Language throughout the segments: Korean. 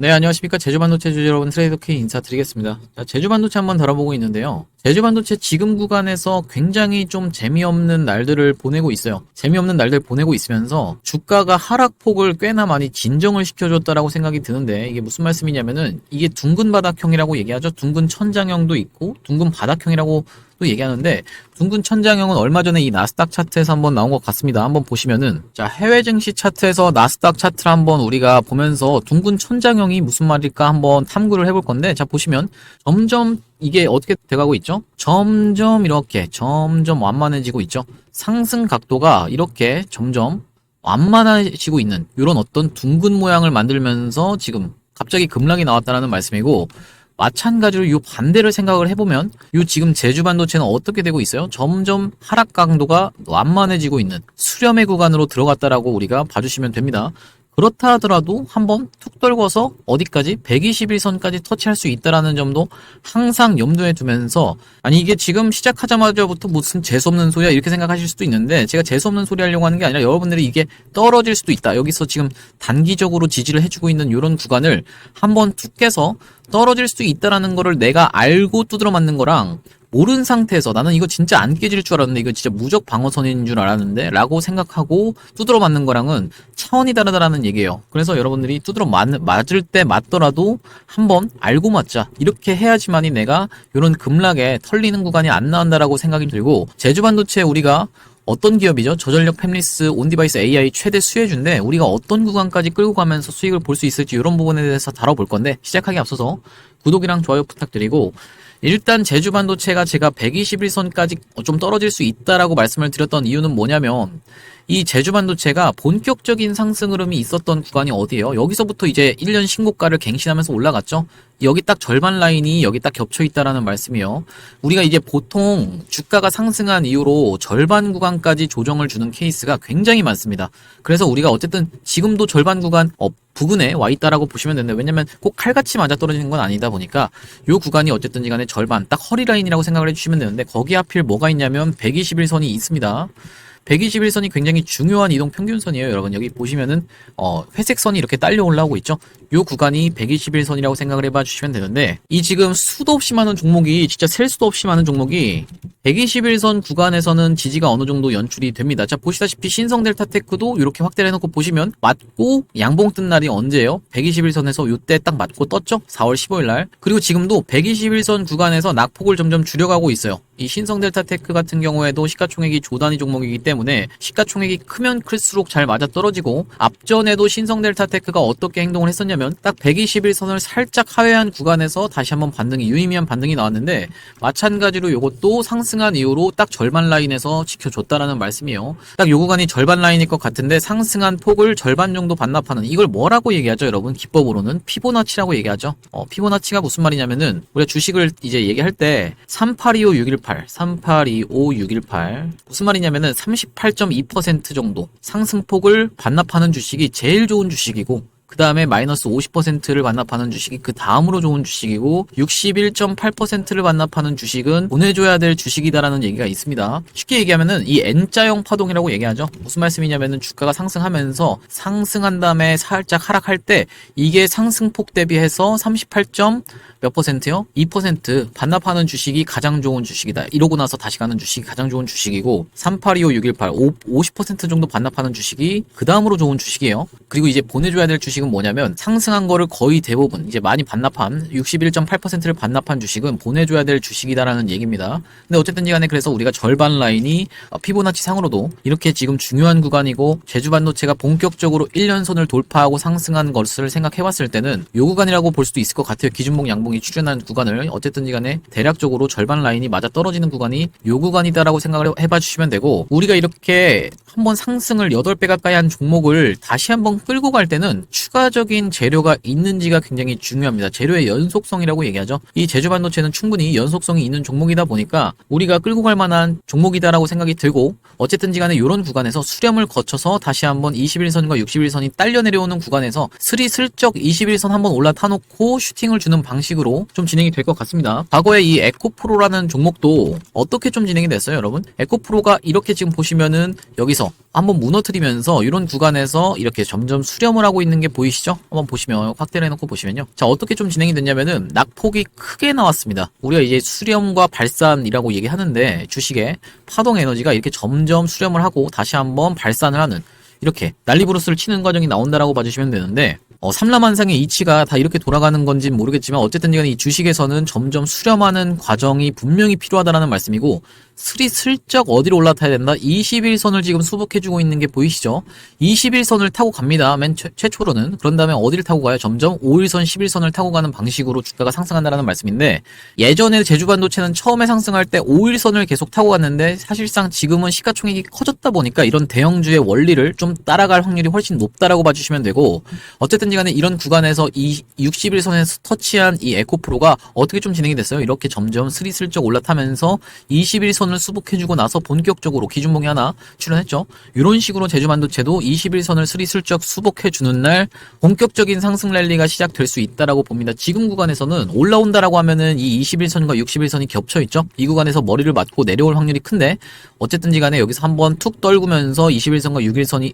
네, 안녕하십니까. 제주반도체 주주 여러분, 트레이더K 인사드리겠습니다. 자, 제주반도체 한번 다뤄보고 있는데요. 제주반도체 지금 구간에서 굉장히 좀 재미없는 날들을 보내고 있어요. 재미없는 날들 보내고 있으면서 주가가 하락폭을 꽤나 많이 진정을 시켜줬다라고 생각이 드는데, 이게 무슨 말씀이냐면은 이게 둥근 바닥형이라고 얘기하죠. 둥근 천장형도 있고 둥근 바닥형이라고 또 얘기하는데, 둥근 천장형은 얼마 전에 이 나스닥 차트에서 한번 나온 것 같습니다. 한번 보시면은, 자, 해외 증시 차트에서 나스닥 차트를 한번 우리가 보면서 둥근 천장형이 무슨 말일까 한번 탐구를 해볼 건데, 자, 보시면 점점 이게 어떻게 돼가고 있죠? 점점 이렇게 점점 완만해지고 있죠. 상승 각도가 이렇게 점점 완만해지고 있는 이런 어떤 둥근 모양을 만들면서 지금 갑자기 급락이 나왔다는 말씀이고, 마찬가지로 이 반대를 생각을 해보면 이 지금 제주반도체는 어떻게 되고 있어요? 점점 하락 강도가 완만해지고 있는 수렴의 구간으로 들어갔다라고 우리가 봐주시면 됩니다. 그렇다 하더라도 한번 툭 떨궈서 어디까지? 121선까지 터치할 수 있다라는 점도 항상 염두에 두면서, 아니 이게 지금 시작하자마자부터 무슨 재수없는 소리야 이렇게 생각하실 수도 있는데, 제가 재수없는 소리 하려고 하는 게 아니라 여러분들이 이게 떨어질 수도 있다, 여기서 지금 단기적으로 지지를 해주고 있는 이런 구간을 한번 툭 깨서 떨어질 수 있다라는 거를 내가 알고 두드러 맞는 거랑, 모르는 상태에서 나는 이거 진짜 안 깨질 줄 알았는데 이거 진짜 무적 방어선인 줄 알았는데 라고 생각하고 두드러 맞는 거랑은 차원이 다르다라는 얘기예요. 그래서 여러분들이 두드러 맞을 때 맞더라도 한번 알고 맞자, 이렇게 해야지만이 내가 이런 급락에 털리는 구간이 안 나온다라고 생각이 들고, 제주반도체 우리가 어떤 기업이죠? 저전력 팹리스 온디바이스 AI 최대 수혜주인데 우리가 어떤 구간까지 끌고 가면서 수익을 볼 수 있을지 이런 부분에 대해서 다뤄볼 건데, 시작하기 앞서서 구독이랑 좋아요 부탁드리고, 일단 제주반도체가 제가 121선까지 좀 떨어질 수 있다라고 말씀을 드렸던 이유는 뭐냐면, 이 제주반도체가 본격적인 상승 흐름이 있었던 구간이 어디예요? 여기서부터 이제 1년 신고가를 갱신하면서 올라갔죠? 여기 딱 절반 라인이 여기 딱 겹쳐 있다라는 말씀이에요. 우리가 이제 보통 주가가 상승한 이후로 절반 구간까지 조정을 주는 케이스가 굉장히 많습니다. 그래서 우리가 어쨌든 지금도 절반 구간 부근에 와 있다라고 보시면 되는데, 왜냐면 꼭 칼같이 맞아 떨어지는 건 아니다 보니까 요 구간이 어쨌든지 간에 절반 딱 허리 라인이라고 생각을 해주시면 되는데, 거기 하필 뭐가 있냐면 121선이 있습니다. 121선이 굉장히 중요한 이동 평균선이에요. 여러분 여기 보시면은 회색 선이 이렇게 딸려 올라오고 있죠. 요 구간이 121선이라고 생각을 해봐 주시면 되는데, 이 지금 수도 없이 많은 종목이, 진짜 셀 수도 없이 많은 종목이 121선 구간에서는 지지가 어느 정도 연출이 됩니다. 자, 보시다시피 신성델타테크도 이렇게 확대를 해놓고 보시면 맞고 양봉 뜬 날이 언제예요? 121선에서 요때 딱 맞고 떴죠? 4월 15일 날. 그리고 지금도 121선 구간에서 낙폭을 점점 줄여가고 있어요. 이 신성델타테크 같은 경우에도 시가총액이 조단위 종목이기 때문에 시가총액이 크면 클수록 잘 맞아떨어지고, 앞전에도 신성델타테크가 어떻게 행동을 했었냐면 딱 121선을 살짝 하회한 구간에서 다시 한번 반등이, 유의미한 반등이 나왔는데, 마찬가지로 요것도 상승한 이후로 딱 절반 라인에서 지켜줬다라는 말씀이에요. 딱 요 구간이 절반 라인일 것 같은데 상승한 폭을 절반 정도 반납하는, 이걸 뭐라고 얘기하죠 여러분? 기법으로는 피보나치라고 얘기하죠. 피보나치가 무슨 말이냐면은, 우리가 주식을 이제 얘기할 때 3825618 3825618 무슨 말이냐면은 38.2% 정도 상승폭을 반납하는 주식이 제일 좋은 주식이고, 그 다음에 마이너스 50%를 반납하는 주식이 그 다음으로 좋은 주식이고, 61.8%를 반납하는 주식은 보내줘야 될 주식이다라는 얘기가 있습니다. 쉽게 얘기하면은 이 N자형 파동이라고 얘기하죠. 무슨 말씀이냐면은 주가가 상승하면서 상승한 다음에 살짝 하락할 때 이게 상승폭 대비해서 38. 몇 %요? 2% 반납하는 주식이 가장 좋은 주식이다. 이러고 나서 다시 가는 주식이 가장 좋은 주식이고, 38256118 50% 정도 반납하는 주식이 그 다음으로 좋은 주식이에요. 그리고 이제 보내줘야 될 주식은 뭐냐면, 상승한 거를 거의 대부분 이제 많이 반납한 61.8%를 반납한 주식은 보내줘야 될 주식이다라는 얘기입니다. 근데 어쨌든지 간에 그래서 우리가 절반 라인이 피보나치 상으로도 이렇게 지금 중요한 구간이고, 제주반도체가 본격적으로 1년선을 돌파하고 상승한 것을 생각해봤을 때는 요 구간이라고 볼 수도 있을 것 같아요. 기준봉 양봉 이 출현한 구간을 어쨌든지 간에 대략적으로 절반 라인이 맞아 떨어지는 구간이 요 구간이다라고 생각을 해봐 주시면 되고, 우리가 이렇게 한번 상승을 8배 가까이 한 종목을 다시 한번 끌고 갈 때는 추가적인 재료가 있는지가 굉장히 중요합니다. 재료의 연속성이라고 얘기하죠. 이 제주반도체는 충분히 연속성이 있는 종목이다 보니까 우리가 끌고 갈 만한 종목이다라고 생각이 들고, 어쨌든지 간에 이런 구간에서 수렴을 거쳐서 다시 한번 21선과 61선이 딸려 내려오는 구간에서 스리슬쩍 21선 한번 올라타 놓고 슈팅을 주는 방식으로 좀 진행이 될 것 같습니다. 과거에 이 에코프로라는 종목도 어떻게 좀 진행이 됐어요 여러분? 에코프로가 이렇게 지금 보시면은 여기서 한번 무너뜨리면서 이런 구간에서 이렇게 점점 수렴을 하고 있는 게 보이시죠? 한번 보시면 확대를 해놓고 보시면요. 자, 어떻게 좀 진행이 됐냐면은 낙폭이 크게 나왔습니다. 우리가 이제 수렴과 발산이라고 얘기하는데 주식의 파동 에너지가 이렇게 점점 수렴을 하고 다시 한번 발산을 하는 이렇게 난리브루스를 치는 과정이 나온다라고 봐주시면 되는데 삼라만상의 이치가 다 이렇게 돌아가는 건지는 모르겠지만 어쨌든 간에 이 주식에서는 점점 수렴하는 과정이 분명히 필요하다라는 말씀이고 슬쩍 어디로 올라타야 된다? 21선을 지금 수복해주고 있는 게 보이시죠? 21선을 타고 갑니다. 맨 최초로는. 그런 다음에 어디를 타고 가요? 점점 5일선, 11선을 타고 가는 방식으로 주가가 상승한다는 말씀인데 예전에 제주반도체는 처음에 상승할 때 5일선을 계속 타고 갔는데 사실상 지금은 시가총액이 커졌다 보니까 이런 대형주의 원리를 좀 따라갈 확률이 훨씬 높다라고 봐주시면 되고 어쨌든 간에 이런 구간에서 이 61선에서 터치한 이 에코프로가 어떻게 좀 진행이 됐어요? 이렇게 점점 스리슬쩍 올라타면서 21선 을 수복해주고 나서 본격적으로 기준봉이 하나 출현했죠. 이런 식으로 제주반도체도 21선을 스리슬쩍 수복해주는 날 본격적인 상승 랠리가 시작될 수 있다라고 봅니다. 지금 구간에서는 올라온다라고 하면은 이 21선과 61선이 겹쳐있죠. 이 구간에서 머리를 맞고 내려올 확률이 큰데 어쨌든지 간에 여기서 한번 툭 떨구면서 21선과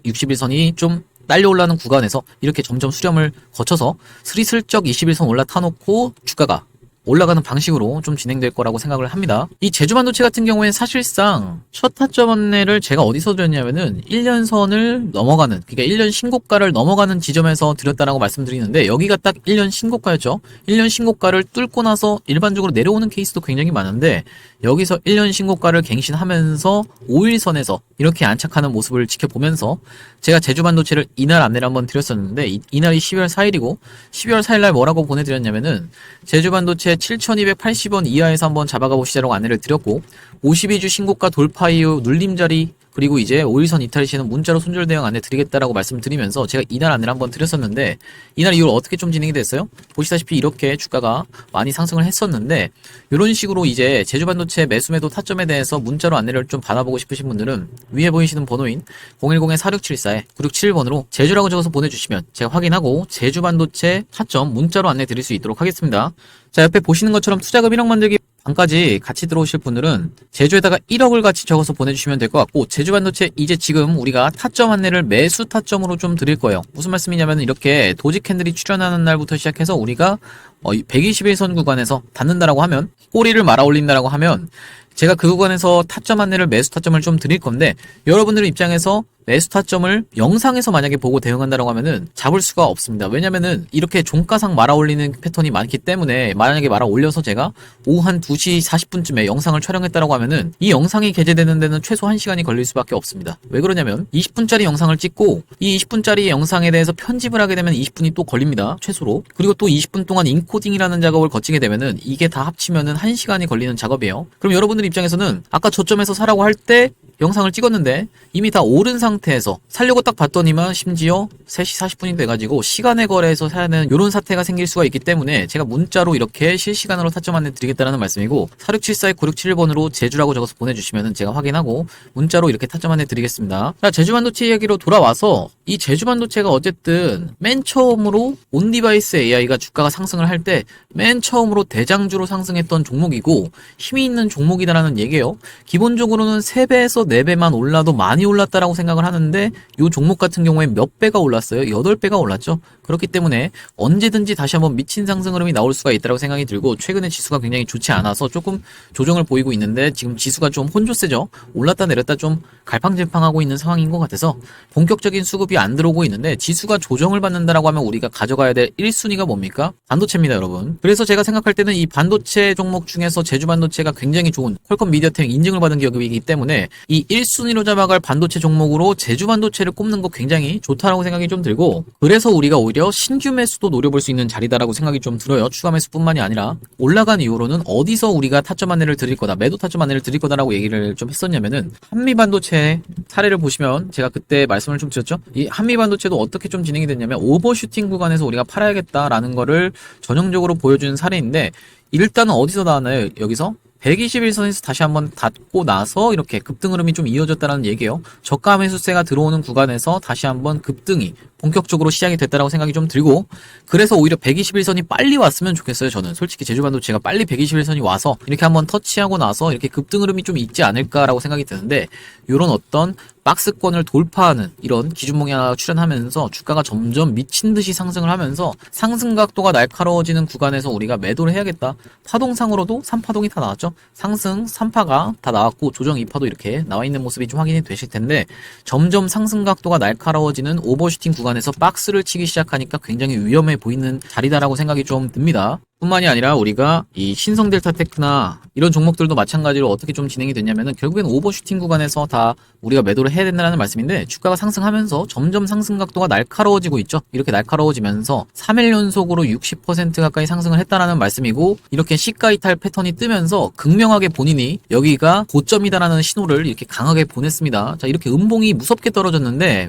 61선이 좀 딸려 올라오는 구간에서 이렇게 점점 수렴을 거쳐서 스리슬쩍 21선 올라타놓고 주가가 올라가는 방식으로 좀 진행될 거라고 생각을 합니다. 이 제주반도체 같은 경우에는 사실상 첫 타점 안내를 제가 어디서 드렸냐면은 1년선을 넘어가는, 그러니까 1년 신고가를 넘어가는 지점에서 드렸다라고 말씀드리는데 여기가 딱 1년 신고가였죠. 1년 신고가를 뚫고 나서 일반적으로 내려오는 케이스도 굉장히 많은데 여기서 1년 신고가를 갱신하면서 5일선에서 이렇게 안착하는 모습을 지켜보면서 제가 제주반도체를 이날 안내를 한번 드렸었는데 이날이 12월 4일이고 12월 4일날 뭐라고 보내드렸냐면은 제주반도체 7,280원 이하에서 한번 잡아가 보시자라고 안내를 드렸고 52주 신고가 돌파 이후 눌림자리 그리고 이제 5일선 이탈 시에는 문자로 손절 대응 안내 드리겠다라고 말씀드리면서 제가 이날 안내를 한번 드렸었는데 이날 이후로 어떻게 좀 진행이 됐어요? 보시다시피 이렇게 주가가 많이 상승을 했었는데 이런 식으로 이제 제주반도체 매수매도 타점에 대해서 문자로 안내를 좀 받아보고 싶으신 분들은 위에 보이시는 번호인 010-4674-9671번으로 제주라고 적어서 보내주시면 제가 확인하고 제주반도체 타점 문자로 안내 드릴 수 있도록 하겠습니다. 자, 옆에 보시는 것처럼 투자금 1억 만들기 방까지 같이 들어오실 분들은 제주에다가 1억을 같이 적어서 보내주시면 될 것 같고 제주반도체 이제 지금 우리가 타점 안내를 매수 타점으로 좀 드릴 거예요. 무슨 말씀이냐면 이렇게 도지 캔들이 출현하는 날부터 시작해서 우리가 121선 구간에서 닫는다라고 하면 꼬리를 말아 올린다라고 하면 제가 그 구간에서 타점 안내를 매수 타점을 좀 드릴 건데 여러분들 입장에서 매수 타점을 영상에서 만약에 보고 대응한다라고 하면은 잡을 수가 없습니다. 왜냐면은 이렇게 종가상 말아 올리는 패턴이 많기 때문에 만약에 말아 올려서 제가 오후 한 2시 40분쯤에 영상을 촬영했다라고 하면은 이 영상이 게재되는 데는 최소 1시간이 걸릴 수밖에 없습니다. 왜 그러냐면 20분짜리 영상을 찍고 이 20분짜리 영상에 대해서 편집을 하게 되면 20분이 또 걸립니다. 최소로. 그리고 또 20분 동안 인코딩이라는 작업을 거치게 되면은 이게 다 합치면은 1시간이 걸리는 작업이에요. 그럼 여러분들 입장에서는 아까 저점에서 사라고 할 때 영상을 찍었는데 이미 다 오른 상태에서 살려고 딱 봤더니만 심지어 3시 40분이 돼가지고 시간에 거래해서 사야 되는 이런 사태가 생길 수가 있기 때문에 제가 문자로 이렇게 실시간으로 타점 안내 드리겠다는 말씀이고 4674-9671번으로 제주라고 적어서 보내주시면 제가 확인하고 문자로 이렇게 타점 안내 드리겠습니다. 자, 제주반도체 이야기로 돌아와서 이 제주반도체가 어쨌든 맨 처음으로 온디바이스 AI가 주가가 상승을 할 때 맨 처음으로 대장주로 상승했던 종목이고 힘이 있는 종목이다라는 얘기예요. 기본적으로는 3배에서 4배만 올라도 많이 올랐다라고 생각을 하는데 이 종목 같은 경우에 몇 배가 올랐어요? 8배가 올랐죠. 그렇기 때문에 언제든지 다시 한번 미친 상승 흐름이 나올 수가 있다고 생각이 들고 최근에 지수가 굉장히 좋지 않아서 조금 조정을 보이고 있는데 지금 지수가 좀 혼조세죠. 올랐다 내렸다 좀 갈팡질팡하고 있는 상황인 것 같아서 본격적인 수급이 안 들어오고 있는데 지수가 조정을 받는다라고 하면 우리가 가져가야 될 1순위가 뭡니까? 반도체입니다, 여러분. 그래서 제가 생각할 때는 이 반도체 종목 중에서 제주반도체가 굉장히 좋은 퀄컴 미디어텍 인증을 받은 기업이기 때문에 이 1순위로 잡아갈 반도체 종목으로 제주반도체를 꼽는 거 굉장히 좋다라고 생각이 좀 들고 그래서 우리가 오히려 신규 매수도 노려볼 수 있는 자리다라고 생각이 좀 들어요. 추가 매수뿐만이 아니라 올라간 이후로는 어디서 우리가 타점 안내를 드릴 거다, 매도 타점 안내를 드릴 거다라고 얘기를 좀 했었냐면은 한미반도체 사례를 보시면 제가 그때 말씀을 좀 드렸죠. 이 한미반도체도 어떻게 좀 진행이 됐냐면 오버슈팅 구간에서 우리가 팔아야겠다라는 거를 전형적으로 보여주는 사례인데 일단은 어디서 나왔나요? 여기서 121선에서 다시 한번 닫고 나서 이렇게 급등 흐름이 좀 이어졌다는 얘기예요. 저가 매수세가 들어오는 구간에서 다시 한번 급등이 본격적으로 시작이 됐다라고 생각이 좀 들고 그래서 오히려 121선이 빨리 왔으면 좋겠어요. 저는 솔직히 제주반도체가 빨리 121선이 와서 이렇게 한번 터치하고 나서 이렇게 급등 흐름이 좀 있지 않을까라고 생각이 드는데 이런 어떤 박스권을 돌파하는 이런 기준봉이 하나 출현하면서 주가가 점점 미친 듯이 상승을 하면서 상승 각도가 날카로워지는 구간에서 우리가 매도를 해야겠다. 파동상으로도 3파동이 다 나왔죠. 상승 3파가 다 나왔고 조정 2파도 이렇게 나와 있는 모습이 좀 확인이 되실 텐데, 점점 상승 각도가 날카로워지는 오버슈팅 구간에서 박스를 치기 시작하니까 굉장히 위험해 보이는 자리다라고 생각이 좀 듭니다. 뿐만이 아니라 우리가 이 신성 델타 테크나 이런 종목들도 마찬가지로 어떻게 좀 진행이 됐냐면은 결국엔 오버슈팅 구간에서 다 우리가 매도를 해야 된다는 말씀인데, 주가가 상승하면서 점점 상승 각도가 날카로워지고 있죠. 이렇게 날카로워지면서 3일 연속으로 60% 가까이 상승을 했다라는 말씀이고, 이렇게 시가 이탈 패턴이 뜨면서 극명하게 본인이 여기가 고점이다라는 신호를 이렇게 강하게 보냈습니다. 자, 이렇게 음봉이 무섭게 떨어졌는데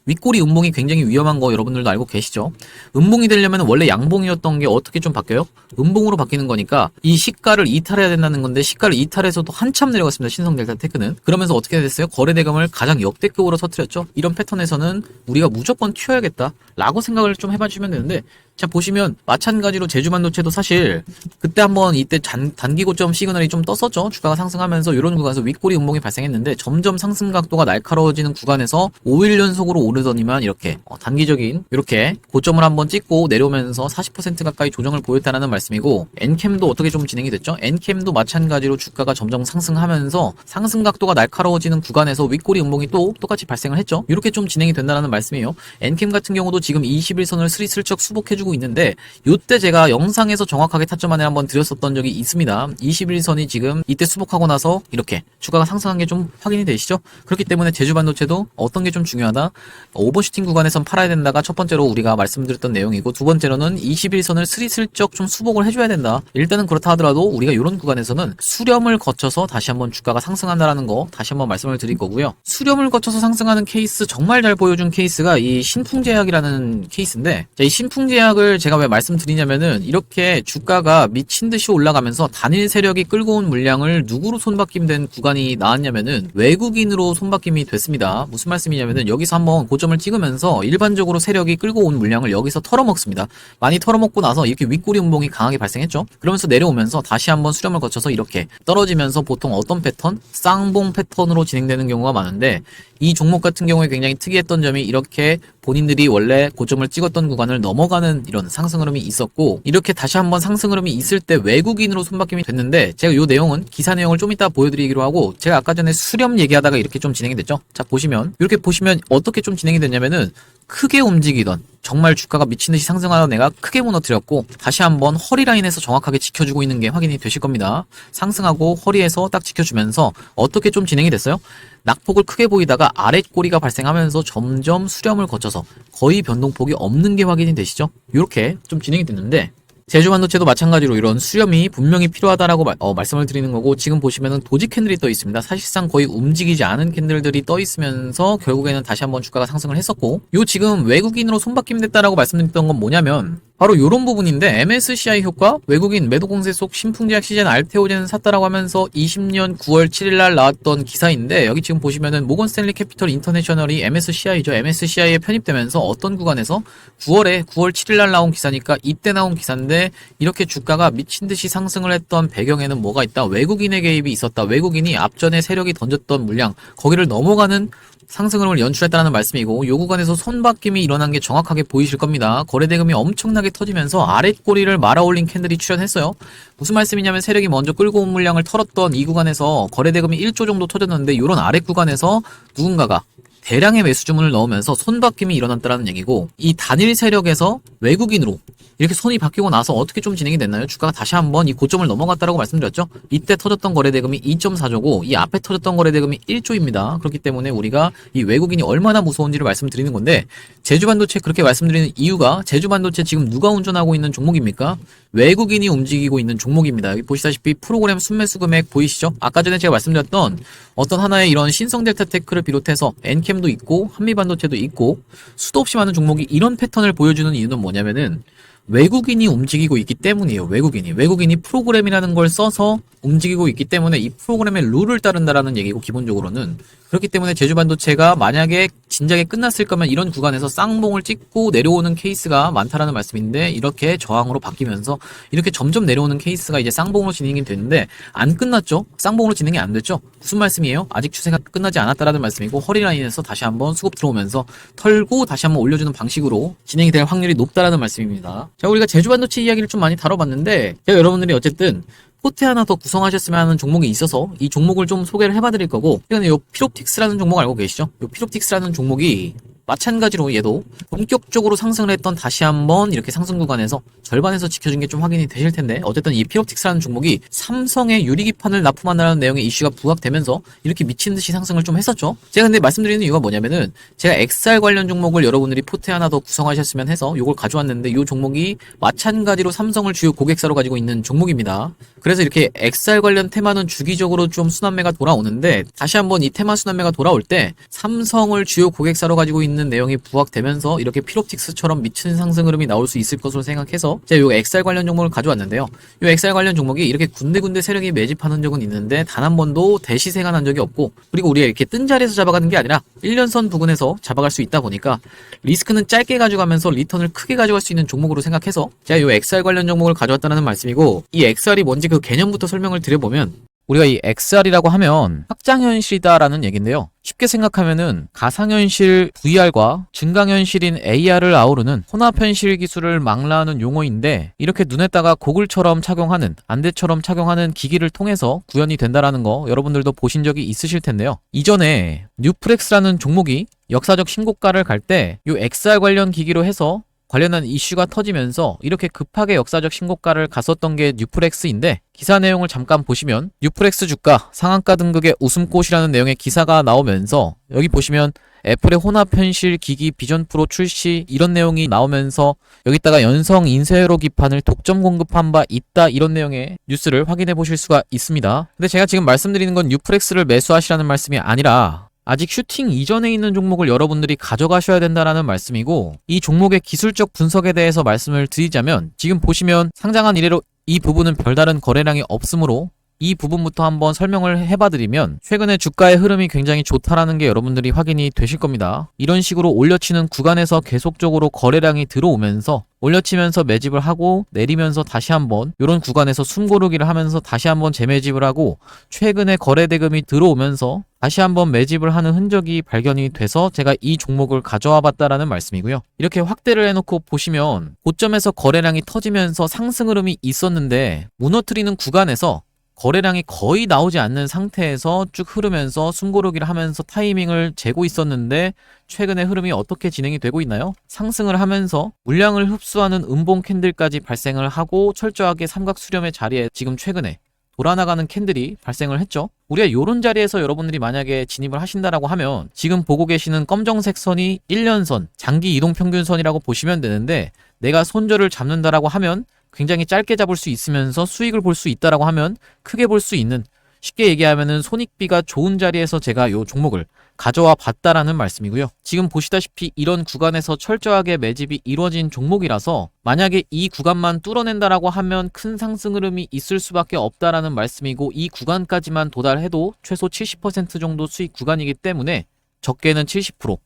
윗꼬리 음봉이 굉장히 위험한 거 여러분들도 알고 계시죠? 음봉이 되려면 원래 양봉이었던 게 어떻게 좀 바뀌어요? 음봉으로 바뀌는 거니까 이 시가를 이탈해야 된다는 건데, 시가를 이탈해서도 한참 내려갔습니다. 신성델타 테크는. 그러면서 어떻게 됐어요? 거래대금을 가장 역대급으로 터뜨렸죠. 이런 패턴에서는 우리가 무조건 튀어야겠다 라고 생각을 좀 해봐주시면 되는데, 자, 보시면 마찬가지로 제주반도체도 사실 그때 한번 이때 단기 고점 시그널이 좀 떴었죠. 주가가 상승하면서 이런 구간에서 윗꼬리 음봉이 발생했는데, 점점 상승 각도가 날카로워지는 구간에서 5일 연속으로 오르더니만 이렇게 단기적인 이렇게 고점을 한번 찍고 내려오면서 40% 가까이 조정을 보였다는 말씀이고, 엔캠도 어떻게 좀 진행이 됐죠? 엔캠도 마찬가지로 주가가 점점 상승하면서 상승 각도가 날카로워지는 구간에서 윗꼬리 음봉이 또 똑같이 발생을 했죠. 이렇게 좀 진행이 된다는 말씀이에요. 엔캠 같은 경우도 지금 21선을 스리슬쩍 수복해주고 있는데, 요때 제가 영상에서 정확하게 타점 안에 한번 드렸었던 적이 있습니다. 21선이 지금 이때 수복하고 나서 이렇게 주가가 상승한 게 좀 확인이 되시죠? 그렇기 때문에 제주반도체도 어떤 게 좀 중요하다? 오버슈팅 구간에선 팔아야 된다가 첫 번째로 우리가 말씀드렸던 내용이고, 두 번째로는 21선을 스리슬쩍 좀 수복을 해줘야 된다. 일단은 그렇다 하더라도 우리가 이런 구간에서는 수렴을 거쳐서 다시 한번 주가가 상승한다라는 거 다시 한번 말씀을 드릴 거고요. 수렴을 거쳐서 상승하는 케이스, 정말 잘 보여준 케이스가 이 신풍제약이라는 케이스인데, 자, 이 신풍제약 을 제가 왜 말씀드리냐면은, 이렇게 주가가 미친 듯이 올라가면서 단일 세력이 끌고 온 물량을 누구로 손바뀜된 구간이 나왔냐면은 외국인으로 손바뀜이 됐습니다. 무슨 말씀이냐면은, 여기서 한번 고점을 찍으면서 일반적으로 세력이 끌고 온 물량을 여기서 털어먹습니다. 많이 털어먹고 나서 이렇게 윗꼬리 음봉이 강하게 발생했죠. 그러면서 내려오면서 다시 한번 수렴을 거쳐서 이렇게 떨어지면서 보통 어떤 패턴? 쌍봉 패턴으로 진행되는 경우가 많은데, 이 종목 같은 경우에 굉장히 특이했던 점이 이렇게 본인들이 원래 고점을 찍었던 구간을 넘어가는 이런 상승 흐름이 있었고, 이렇게 다시 한번 상승 흐름이 있을 때 외국인으로 손바뀜이 됐는데, 제가 이 내용은 기사 내용을 좀 이따 보여드리기로 하고, 제가 아까 전에 수렴 얘기하다가 이렇게 좀 진행이 됐죠. 자, 보시면 이렇게 보시면 어떻게 좀 진행이 됐냐면은, 크게 움직이던, 정말 주가가 미친듯이 상승하던 애가 크게 무너뜨렸고, 다시 한번 허리 라인에서 정확하게 지켜주고 있는 게 확인이 되실 겁니다. 상승하고 허리에서 딱 지켜주면서 어떻게 좀 진행이 됐어요? 낙폭을 크게 보이다가 아랫꼬리가 발생하면서 점점 수렴을 거쳐서 거의 변동폭이 없는 게 확인이 되시죠? 이렇게 좀 진행이 됐는데, 제주반도체도 마찬가지로 이런 수렴이 분명히 필요하다라고 말씀을 드리는 거고, 지금 보시면은 도지 캔들이 떠 있습니다. 사실상 거의 움직이지 않은 캔들들이 떠 있으면서 결국에는 다시 한번 주가가 상승을 했었고, 요 지금 외국인으로 손바뀜 됐다라고 말씀드렸던 건 뭐냐면 바로 요런 부분인데, MSCI 효과, 외국인 매도 공세 속 신풍제약 시젠 알테오젠 샀다라고 하면서 20년 9월 7일날 나왔던 기사인데, 여기 지금 보시면은 모건 스탠리 캐피털 인터내셔널이 MSCI죠. MSCI에 편입되면서 어떤 구간에서 9월 7일날 나온 기사니까 이때 나온 기사인데, 이렇게 주가가 미친듯이 상승을 했던 배경에는 뭐가 있다? 외국인의 개입이 있었다. 외국인이 앞전에 세력이 던졌던 물량, 거기를 넘어가는 상승 흐름을 연출했다는 말씀이고, 이 구간에서 손바뀜이 일어난 게 정확하게 보이실 겁니다. 거래대금이 엄청나게 터지면서 아랫꼬리를 말아올린 캔들이 출현했어요. 무슨 말씀이냐면, 세력이 먼저 끌고 온 물량을 털었던 이 구간에서 거래대금이 1조 정도 터졌는데, 이런 아랫 구간에서 누군가가 대량의 매수 주문을 넣으면서 손바뀜이 일어났다는 얘기고, 이 단일 세력에서 외국인으로 이렇게 손이 바뀌고 나서 어떻게 좀 진행이 됐나요? 주가가 다시 한번 이 고점을 넘어갔다라고 말씀드렸죠. 이때 터졌던 거래대금이 2.4조고 이 앞에 터졌던 거래대금이 1조입니다. 그렇기 때문에 우리가 이 외국인이 얼마나 무서운지를 말씀드리는 건데, 제주반도체 그렇게 말씀드리는 이유가, 제주반도체 지금 누가 운전하고 있는 종목입니까? 외국인이 움직이고 있는 종목입니다. 여기 보시다시피 프로그램 순매수 금액 보이시죠? 아까 전에 제가 말씀드렸던 어떤 하나의 이런 신성 델타 테크를 비롯해서 엔캠도 있고 한미반도체도 있고 수도 없이 많은 종목이 이런 패턴을 보여주는 이유는 뭐냐면은, 외국인이 움직이고 있기 때문이에요. 외국인이 프로그램이라는 걸 써서 움직이고 있기 때문에 이 프로그램의 룰을 따른다라는 얘기고, 기본적으로는. 그렇기 때문에 제주반도체가 만약에 진작에 끝났을 거면 이런 구간에서 쌍봉을 찍고 내려오는 케이스가 많다라는 말씀인데, 이렇게 저항으로 바뀌면서 이렇게 점점 내려오는 케이스가 이제 쌍봉으로 진행이 됐는데 안 끝났죠? 쌍봉으로 진행이 안 됐죠? 무슨 말씀이에요? 아직 추세가 끝나지 않았다라는 말씀이고, 허리라인에서 다시 한번 수급 들어오면서 털고 다시 한번 올려주는 방식으로 진행이 될 확률이 높다라는 말씀입니다. 자, 우리가 제주반도체 이야기를 좀 많이 다뤄봤는데, 제가 여러분들이 어쨌든 포트 하나 더 구성하셨으면 하는 종목이 있어서 이 종목을 좀 소개를 해봐드릴 거고, 이거는 요 피롭틱스라는 종목 알고 계시죠? 요 피롭틱스라는 종목이 마찬가지로 얘도 본격적으로 상승을 했던 다시 한번 이렇게 상승 구간에서 절반에서 지켜준 게 좀 확인이 되실 텐데, 어쨌든 이 피롭틱스라는 종목이 삼성의 유리기판을 납품한다는 내용의 이슈가 부각되면서 이렇게 미친 듯이 상승을 좀 했었죠. 제가 근데 말씀드리는 이유가 뭐냐면은, 제가 XR 관련 종목을 여러분들이 포트 하나 더 구성하셨으면 해서 요걸 가져왔는데, 요 종목이 마찬가지로 삼성을 주요 고객사로 가지고 있는 종목입니다. 그래서 이렇게 XR 관련 테마는 주기적으로 좀 순환매가 돌아오는데, 다시 한번 이 테마 순환매가 돌아올 때 삼성을 주요 고객사로 가지고 있는 내용이 부각되면서 이렇게 피롭틱스처럼 미친 상승 흐름이 나올 수 있을 것으로 생각해서 제가 요 XR 관련 종목을 가져왔는데요. 요 XR 관련 종목이 이렇게 군데군데 세력이 매집하는 적은 있는데 단 한 번도 대시세가 난 적이 없고, 그리고 우리가 이렇게 뜬 자리에서 잡아가는 게 아니라 1년선 부근에서 잡아갈 수 있다 보니까 리스크는 짧게 가져가면서 리턴을 크게 가져갈 수 있는 종목으로 생각해서 제가 요 XR 관련 종목을 가져왔다는 말씀이고, 이 XR이 뭔지 그 개념부터 설명을 드려보면, 우리가 이 XR이라고 하면 확장현실이다라는 얘기인데요. 쉽게 생각하면은 가상현실 VR과 증강현실인 AR을 아우르는 혼합현실 기술을 망라하는 용어인데, 이렇게 눈에다가 고글처럼 착용하는, 안대처럼 착용하는 기기를 통해서 구현이 된다라는 거 여러분들도 보신 적이 있으실 텐데요. 이전에 뉴프렉스라는 종목이 역사적 신고가를 갈 때 이 XR 관련 기기로 해서 관련한 이슈가 터지면서 이렇게 급하게 역사적 신고가를 갔었던 게 뉴프렉스인데, 기사 내용을 잠깐 보시면 뉴프렉스 주가 상한가 등극의 웃음꽃이라는 내용의 기사가 나오면서, 여기 보시면 애플의 혼합현실 기기 비전 프로 출시 이런 내용이 나오면서 여기다가 연성 인쇄회로 기판을 독점 공급한 바 있다 이런 내용의 뉴스를 확인해 보실 수가 있습니다. 근데 제가 지금 말씀드리는 건 뉴프렉스를 매수하시라는 말씀이 아니라 아직 슈팅 이전에 있는 종목을 여러분들이 가져가셔야 된다라는 말씀이고, 이 종목의 기술적 분석에 대해서 말씀을 드리자면, 지금 보시면 상장한 이래로 이 부분은 별다른 거래량이 없으므로 이 부분부터 한번 설명을 해봐드리면, 최근에 주가의 흐름이 굉장히 좋다라는 게 여러분들이 확인이 되실 겁니다. 이런 식으로 올려치는 구간에서 계속적으로 거래량이 들어오면서 올려치면서 매집을 하고 내리면서 다시 한번 이런 구간에서 숨고르기를 하면서 다시 한번 재매집을 하고, 최근에 거래 대금이 들어오면서 다시 한번 매집을 하는 흔적이 발견이 돼서 제가 이 종목을 가져와 봤다라는 말씀이고요. 이렇게 확대를 해놓고 보시면 고점에서 거래량이 터지면서 상승 흐름이 있었는데, 무너뜨리는 구간에서 거래량이 거의 나오지 않는 상태에서 쭉 흐르면서 숨고르기를 하면서 타이밍을 재고 있었는데, 최근에 흐름이 어떻게 진행이 되고 있나요? 상승을 하면서 물량을 흡수하는 음봉 캔들까지 발생을 하고 철저하게 삼각 수렴의 자리에 지금 최근에 돌아나가는 캔들이 발생을 했죠. 우리가 요런 자리에서 여러분들이 만약에 진입을 하신다라고 하면, 지금 보고 계시는 검정색 선이 1년선, 장기 이동평균선이라고 보시면 되는데, 내가 손절을 잡는다라고 하면 굉장히 짧게 잡을 수 있으면서 수익을 볼 수 있다라고 하면 크게 볼 수 있는, 쉽게 얘기하면은 손익비가 좋은 자리에서 제가 요 종목을 가져와 봤다라는 말씀이고요. 지금 보시다시피 이런 구간에서 철저하게 매집이 이루어진 종목이라서 만약에 이 구간만 뚫어낸다라고 하면 큰 상승 흐름이 있을 수밖에 없다라는 말씀이고, 이 구간까지만 도달해도 최소 70% 정도 수익 구간이기 때문에 적게는 70%,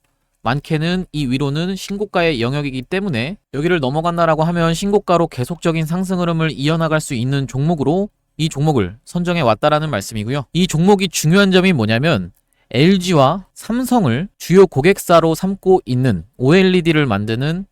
많게는 이 위로는 신고가의 영역이기 때문에 여기를 넘어간다라고 하면 신고가로 계속적인 상승 흐름을 이어나갈 수 있는 종목으로 이 종목을 선정해 왔다라는 말씀이고요. 이 종목이 중요한 점이 뭐냐면, LG와 삼성을 주요 고객사로 삼고 있는 OLED를 만드는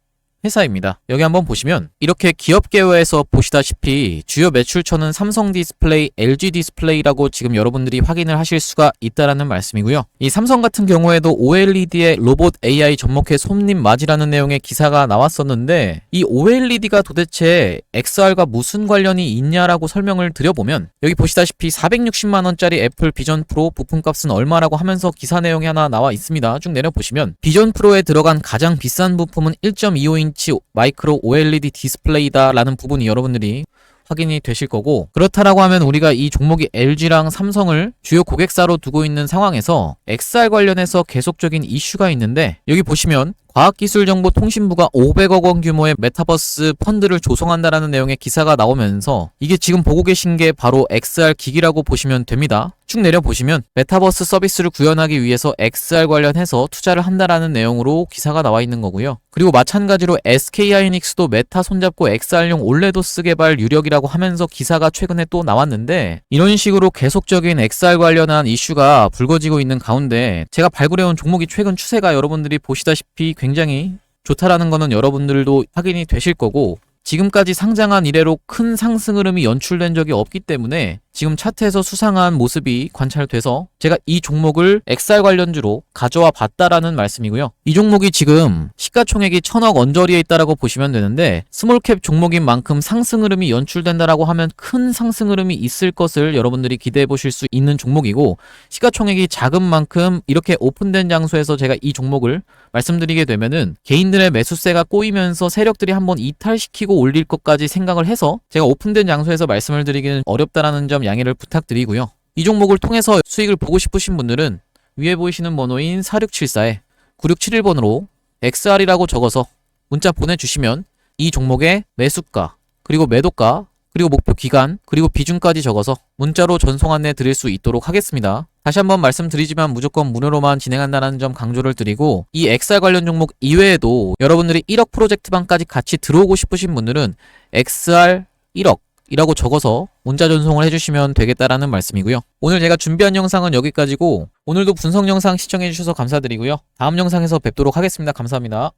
회사입니다. 여기 한번 보시면 이렇게 기업 개요에서 보시다시피 주요 매출처는 삼성 디스플레이, LG 디스플레이라고 지금 여러분들이 확인을 하실 수가 있다라는 말씀이고요. 이 삼성 같은 경우에도 OLED의 로봇 AI 접목해 손님 맞이라는 내용의 기사가 나왔었는데, 이 OLED가 도대체 XR과 무슨 관련이 있냐라고 설명을 드려보면, 여기 보시다시피 460만원짜리 애플 비전 프로 부품값은 얼마라고 하면서 기사 내용이 하나 나와 있습니다. 쭉 내려보시면 비전 프로에 들어간 가장 비싼 부품은 1.25인치 마이크로 OLED 디스플레이다 라는 부분이 여러분들이 확인이 되실 거고, 그렇다라고 하면 우리가 이 종목이 LG랑 삼성을 주요 고객사로 두고 있는 상황에서 XR 관련해서 계속적인 이슈가 있는데, 여기 보시면 과학기술정보통신부가 500억 원 규모의 메타버스 펀드를 조성한다라는 내용의 기사가 나오면서, 이게 지금 보고 계신 게 바로 XR 기기라고 보시면 됩니다. 쭉 내려보시면 메타버스 서비스를 구현하기 위해서 XR 관련해서 투자를 한다라는 내용으로 기사가 나와 있는 거고요. 그리고 마찬가지로 SK하이닉스도 메타 손잡고 XR용 올레도스 개발 유력이라고 하면서 기사가 최근에 또 나왔는데, 이런 식으로 계속적인 XR 관련한 이슈가 불거지고 있는 가운데 제가 발굴해온 종목이 최근 추세가 여러분들이 보시다시피 굉장히 좋다라는 거는 여러분들도 확인이 되실 거고, 지금까지 상장한 이래로 큰 상승 흐름이 연출된 적이 없기 때문에 지금 차트에서 수상한 모습이 관찰돼서 제가 이 종목을 XR 관련주로 가져와 봤다라는 말씀이고요. 이 종목이 지금 시가총액이 1000억 언저리에 있다라고 보시면 되는데, 스몰캡 종목인 만큼 상승 흐름이 연출된다라고 하면 큰 상승 흐름이 있을 것을 여러분들이 기대해 보실 수 있는 종목이고, 시가총액이 작은 만큼 이렇게 오픈된 장소에서 제가 이 종목을 말씀드리게 되면은 개인들의 매수세가 꼬이면서 세력들이 한번 이탈시키고 올릴 것까지 생각을 해서 제가 오픈된 장소에서 말씀을 드리기는 어렵다라는 점 양해를 부탁드리고요. 이 종목을 통해서 수익을 보고 싶으신 분들은 위에 보이시는 번호인 4674에 9671번으로 XR이라고 적어서 문자 보내주시면 이 종목의 매수가, 그리고 매도가, 그리고 목표 기간, 그리고 비중까지 적어서 문자로 전송 안내 드릴 수 있도록 하겠습니다. 다시 한번 말씀드리지만 무조건 무료로만 진행한다는 점 강조를 드리고, 이 XR 관련 종목 이외에도 여러분들이 1억 프로젝트방까지 같이 들어오고 싶으신 분들은 XR 1억 이라고 적어서 문자 전송을 해주시면 되겠다라는 말씀이고요. 오늘 제가 준비한 영상은 여기까지고, 오늘도 분석 영상 시청해주셔서 감사드리고요. 다음 영상에서 뵙도록 하겠습니다. 감사합니다.